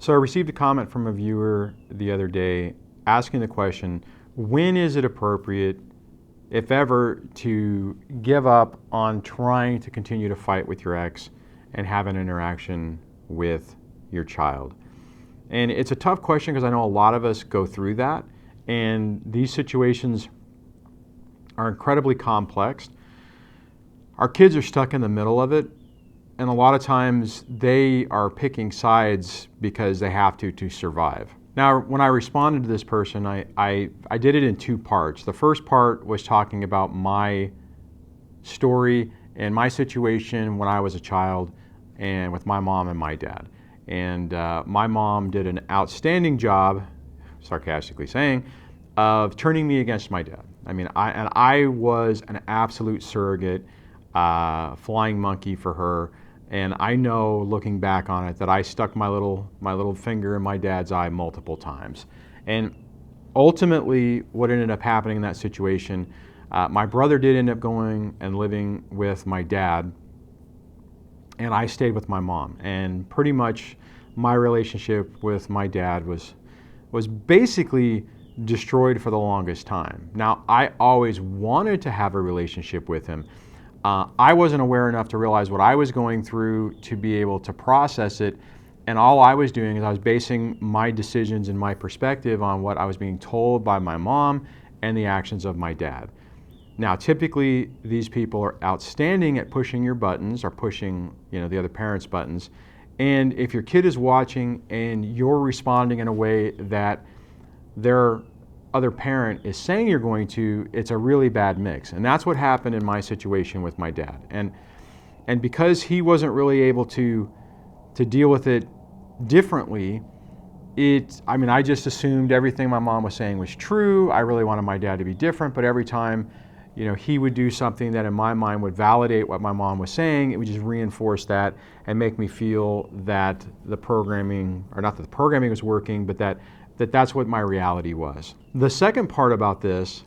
So I received a comment from a viewer the other day asking the question, when is it appropriate, if ever, to give up on trying to continue to fight with your ex and have an interaction with your child? And it's a tough question because I know a lot of us go through that, and these situations are incredibly complex. Our kids are stuck in the middle of it, and a lot of times they are picking sides because they have to survive. Now, when I responded to this person, I did it in two parts. The first part was talking about my story and my situation when I was a child and with my mom and my dad. And my mom did an outstanding job, sarcastically saying, of turning me against my dad. I mean, I was an absolute surrogate, flying monkey for her. And I know, looking back on it, that I stuck my little finger in my dad's eye multiple times. And ultimately, what ended up happening in that situation, my brother did end up going and living with my dad, and I stayed with my mom. And pretty much my relationship with my dad was basically destroyed for the longest time. Now, I always wanted to have a relationship with him. I wasn't aware enough to realize what I was going through to be able to process it, and all I was doing is I was basing my decisions and my perspective on what I was being told by my mom and the actions of my dad. Now, typically, these people are outstanding at pushing your buttons or pushing, the other parent's buttons, and if your kid is watching and you're responding in a way that their other parent is saying you're going to, it's a really bad mix. And that's what happened in my situation with my dad. And because he wasn't really able to deal with it differently, I just assumed everything my mom was saying was true. I really wanted my dad to be different, but every time, he would do something that in my mind would validate what my mom was saying, it would just reinforce that and make me feel that the programming, or not that the programming was working, but that's what my reality was. The second part about this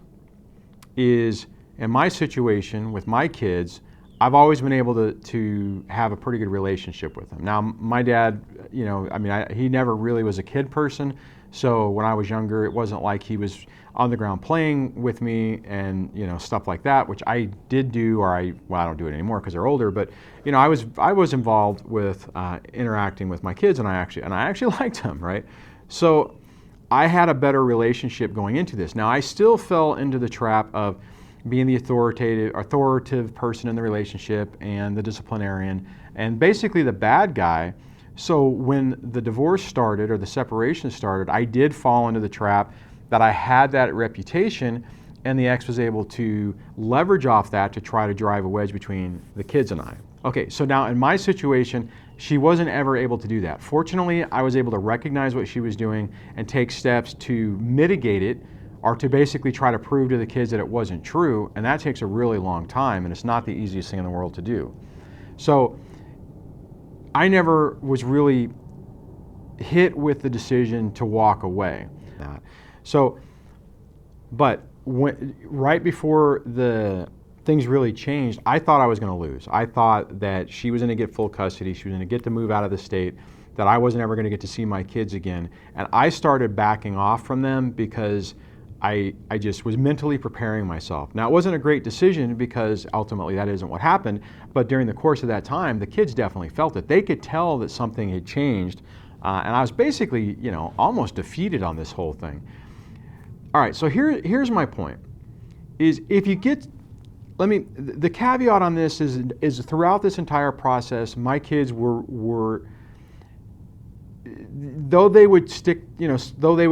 is, in my situation with my kids, I've always been able to have a pretty good relationship with them. Now, my dad, he never really was a kid person, so when I was younger, it wasn't like he was on the ground playing with me and stuff like that, which I did do, I don't do it anymore because they're older, but I was involved with interacting with my kids, and I actually liked them, right? So I had a better relationship going into this. Now, I still fell into the trap of being the authoritative person in the relationship and the disciplinarian and basically the bad guy. So when the divorce started or the separation started, I did fall into the trap that I had that reputation, and the ex was able to leverage off that to try to drive a wedge between the kids and I. Okay, so now in my situation, she wasn't ever able to do that. Fortunately, I was able to recognize what she was doing and take steps to mitigate it, or to basically try to prove to the kids that it wasn't true, and that takes a really long time, and it's not the easiest thing in the world to do. So I never was really hit with the decision to walk away. So, but right before the things really changed, I thought I was going to lose. I thought that she was going to get full custody, she was going to get to move out of the state, that I wasn't ever going to get to see my kids again. And I started backing off from them because I just was mentally preparing myself. Now, it wasn't a great decision because ultimately that isn't what happened, but during the course of that time, the kids definitely felt it. They could tell that something had changed, and I was basically, almost defeated on this whole thing. All right, so here's my point, is if you get, the caveat on this is throughout this entire process, my kids were though they would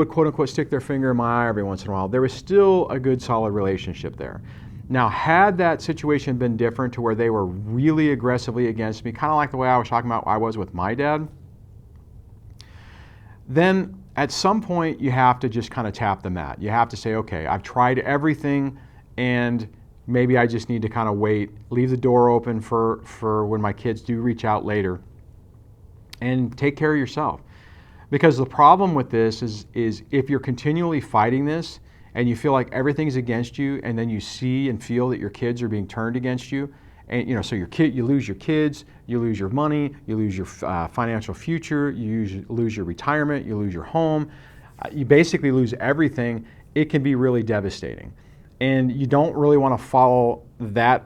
quote unquote stick their finger in my eye every once in a while, there was still a good solid relationship there. Now, had that situation been different to where they were really aggressively against me, kind of like the way I was talking about I was with my dad, then at some point you have to just kind of tap the mat. You have to say, okay, I've tried everything, and maybe I just need to kind of wait, leave the door open for when my kids do reach out later, and take care of yourself. Because the problem with this is if you're continually fighting this and you feel like everything's against you, and then you see and feel that your kids are being turned against you, And so you lose your kids, you lose your money, you lose your financial future, you lose your retirement, you lose your home, you basically lose everything. It can be really devastating, and you don't really want to follow that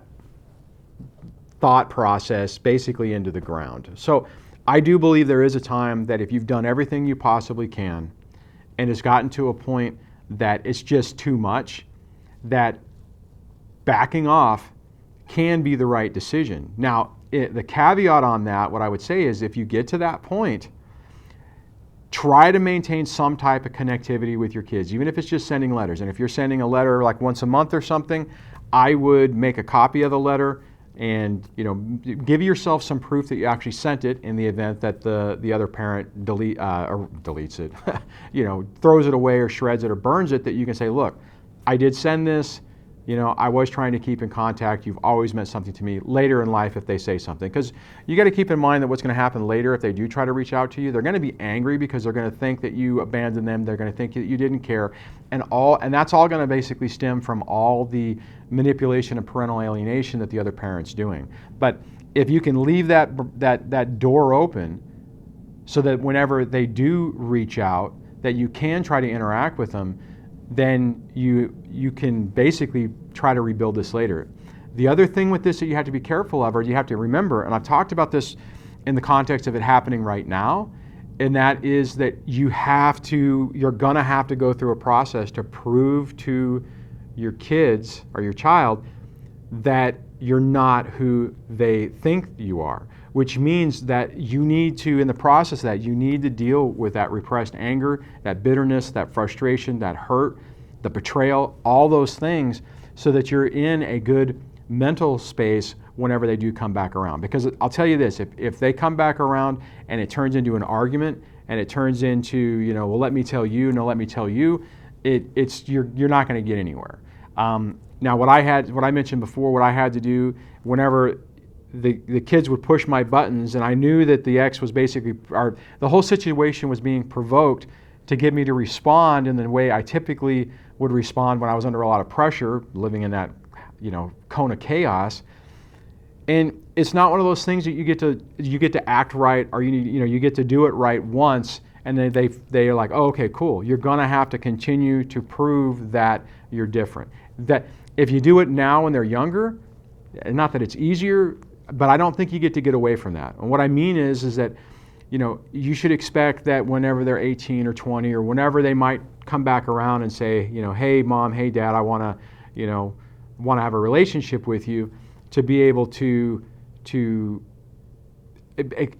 thought process basically into the ground. So I do believe there is a time that if you've done everything you possibly can and it's gotten to a point that it's just too much, that backing off can be the right decision. Now, the caveat on that, what I would say is if you get to that point, try to maintain some type of connectivity with your kids, even if it's just sending letters. And if you're sending a letter like once a month or something, I would make a copy of the letter and give yourself some proof that you actually sent it in the event that the other parent deletes it, throws it away or shreds it or burns it, that you can say, look, I did send this. I was trying to keep in contact. You've always meant something to me. Later in life, if they say something, because you got to keep in mind that what's going to happen later if they do try to reach out to you, they're going to be angry because they're going to think that you abandoned them. They're going to think that you didn't care, and that's all going to basically stem from all the manipulation and parental alienation that the other parent's doing. But if you can leave that door open, so that whenever they do reach out, that you can try to interact with them, then you can basically try to rebuild this later. The other thing with this that you have to be careful of, or you have to remember, and I've talked about this in the context of it happening right now, and that is that you're gonna have to go through a process to prove to your kids or your child that you're not who they think you are, which means that you need to, in the process of that, you need to deal with that repressed anger, that bitterness, that frustration, that hurt, the betrayal, all those things, so that you're in a good mental space whenever they do come back around. Because I'll tell you this, if they come back around and it turns into an argument and it turns into, well, let me tell you, no, let me tell you, you're not going to get anywhere. Now, what I mentioned before, what I had to do whenever the kids would push my buttons, and I knew that the ex was basically, or the whole situation was being provoked to get me to respond in the way I typically would respond when I was under a lot of pressure, living in that, cone of chaos. And it's not one of those things that you get to act right, or you get to do it right once, and then they're like, oh, okay, cool. You're gonna have to continue to prove that you're different. That if you do it now when they're younger, not that it's easier, but I don't think you get away from that. And what I mean is that, you should expect that whenever they're 18 or 20 or whenever they might come back around and say, hey mom, hey dad, I want to have a relationship with you, to be able to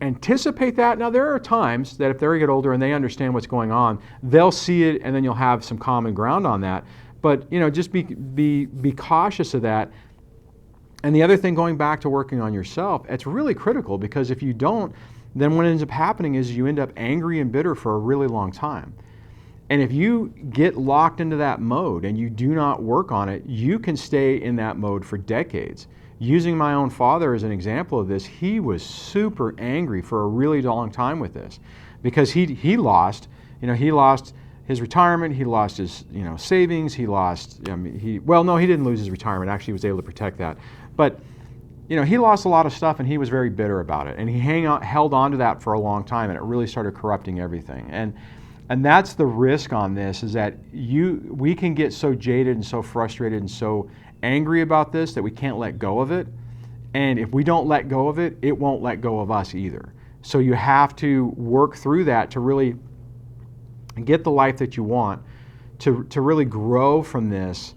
anticipate that. Now, there are times that if they get older and they understand what's going on, they'll see it, and then you'll have some common ground on that. But just be cautious of that. And the other thing, going back to working on yourself, it's really critical, because if you don't, then what ends up happening is you end up angry and bitter for a really long time. And if you get locked into that mode and you do not work on it, you can stay in that mode for decades. Using my own father as an example of this, he was super angry for a really long time with this, because he lost his retirement, he lost his savings, he didn't lose his retirement. Actually, he was able to protect that, but he lost a lot of stuff, and he was very bitter about it, and he held on to that for a long time, and it really started corrupting everything. And that's the risk on this, is that we can get so jaded and so frustrated and so angry about this that we can't let go of it. And if we don't let go of it, it won't let go of us either. So you have to work through that to really get the life that you want, to really grow from this,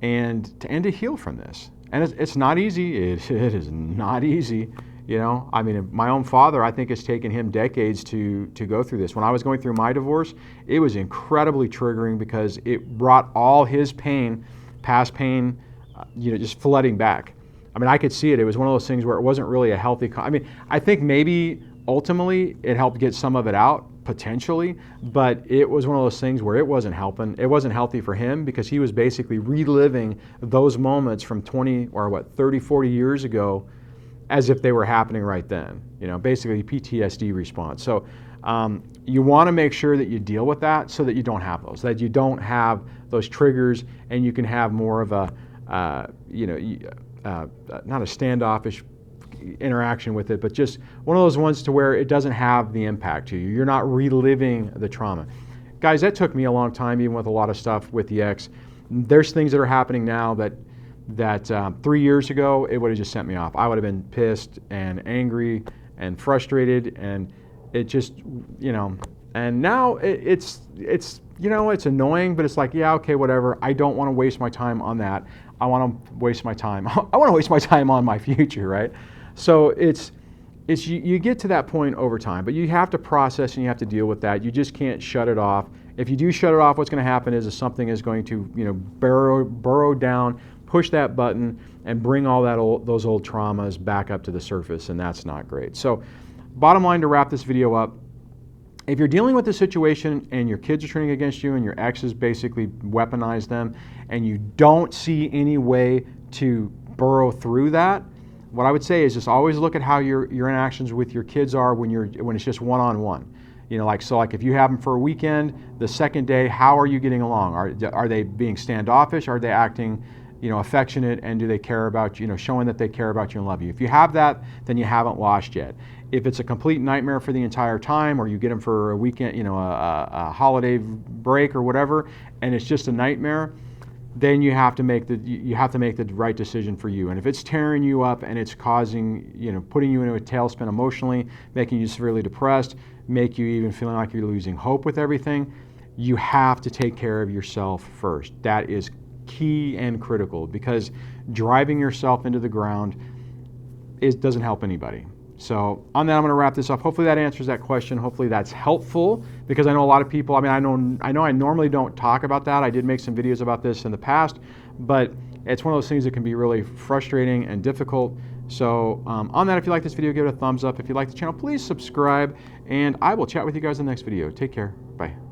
and to heal from this. And it's not easy. It is not easy. My own father, I think it's taken him decades to go through this. When I was going through my divorce, it was incredibly triggering, because it brought all his pain, past pain, just flooding back. I could see it. It was one of those things where it wasn't really a healthy, I think maybe ultimately it helped get some of it out, potentially, but it was one of those things where it wasn't helping. It wasn't healthy for him, because he was basically reliving those moments from 30, 40 years ago, as if they were happening right then, basically PTSD response. So you want to make sure that you deal with that, so that you don't have those, that you don't have those triggers, and you can have more of a, not a standoffish interaction with it, but just one of those ones to where it doesn't have the impact to you. You're not reliving the trauma. Guys, that took me a long time, even with a lot of stuff with the ex. There's things that are happening now that 3 years ago, it would have just sent me off. I would have been pissed and angry and frustrated, and it just, and now it's annoying, but it's like, yeah, okay, whatever. I don't want to waste my time on that. I want to waste my time. I want to waste my time on my future, right? So you get to that point over time, but you have to process and you have to deal with that. You just can't shut it off. If you do shut it off, what's going to happen is something is going to, burrow down, push that button, and bring all those old traumas back up to the surface, and that's not great. So, bottom line, to wrap this video up, if you're dealing with a situation and your kids are turning against you and your ex has basically weaponized them, and you don't see any way to burrow through that, what I would say is just always look at how your interactions with your kids are when it's just one-on-one. Like if you have them for a weekend, the second day, how are you getting along? Are they being standoffish? Are they acting, affectionate, and do they care about you, showing that they care about you and love you? If you have that, then you haven't lost yet. If it's a complete nightmare for the entire time, or you get them for a weekend, a holiday break or whatever, and it's just a nightmare, then you have to make the right decision for you. And if it's tearing you up and it's causing, putting you into a tailspin emotionally, making you severely depressed, make you even feeling like you're losing hope with everything, you have to take care of yourself first. That is key and critical, because driving yourself into the ground doesn't help anybody. So on that, I'm going to wrap this up. Hopefully that answers that question. Hopefully that's helpful, because I know a lot of people, I know I normally don't talk about that. I did make some videos about this in the past, but it's one of those things that can be really frustrating and difficult. So on that, if you like this video, give it a thumbs up. If you like the channel, please subscribe, and I will chat with you guys in the next video. Take care. Bye.